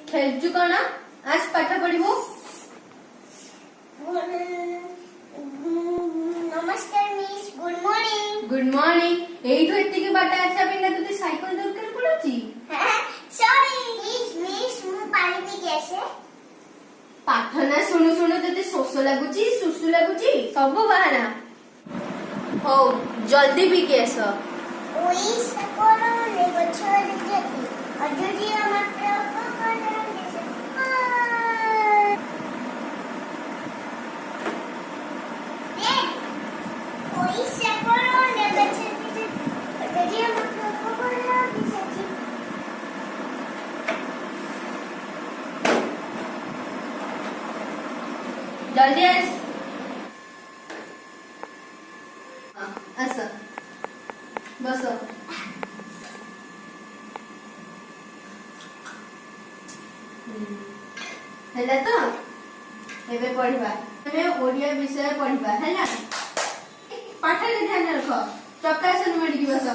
खेलचु कौन आज पाठ पढ़ू। नमस्कार miss, good morning. Good morning. एठो एतिक बाट आसा बिना तते साइकिल दरकार पड़ुची। सॉरी मिस मु पानी पी कैसे पाठ ना सुनु सुनु तते शोष लागुची सुसु लागुची सब बहाना हो जल्दी भी केस ओई सकोरो ले बच्चों ले जाती अजूजी मात्र जल्दी आस बस हैला तो एबे पढ़िबा हमें ओडिया विषय पढ़िबा हैला पाठ रे ध्यान रख चक्कासन मडी की बस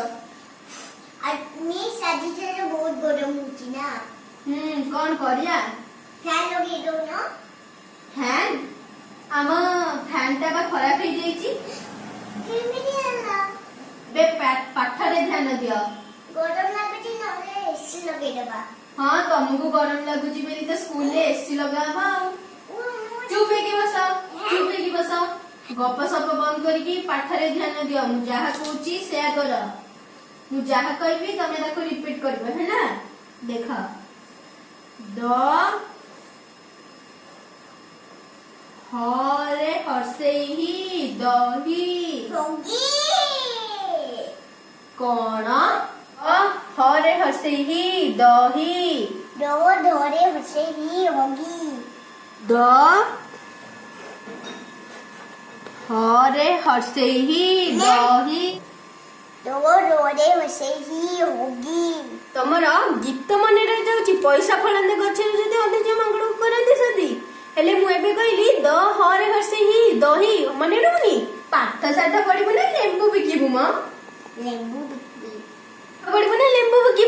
मिस आज तो बहुत गरम होची ना। कौन करिया फैन लगे दो ना। फैन आम फैन टा बा खराब हो जाइची केमिति हला बे पाठ रे ध्यान दियो गरम लागुची नले एसी लगे दबा। हां तुमको गरम लागुची बेली तो स्कूल ले एसी लगाबा चुप होके बस गप सप बंद करके पाठ रे ध्यान दियो मु जहा कहूची से कर मु जहा कहबी तमे ताको रिपीट करबो है ना। देखा द हरे हर्षे ही दही होगी कौन हरे हर्षे ही दही दो धोरे हसे ही होगी द हरे हर्षे ही दही दो धोरे हसे ही होगी। तमर गीत मन रे जाउची पैसा फळंदे गछे जदी अधे जे मंगळ करंदी सदी हेले मु एबे कहली द हरे हर्षे ही दही मने रहूनी पाठ साठ पढिबु ना लेंबू बिकिबु म लेंबू पढिबु ना लेंबू बिकिबु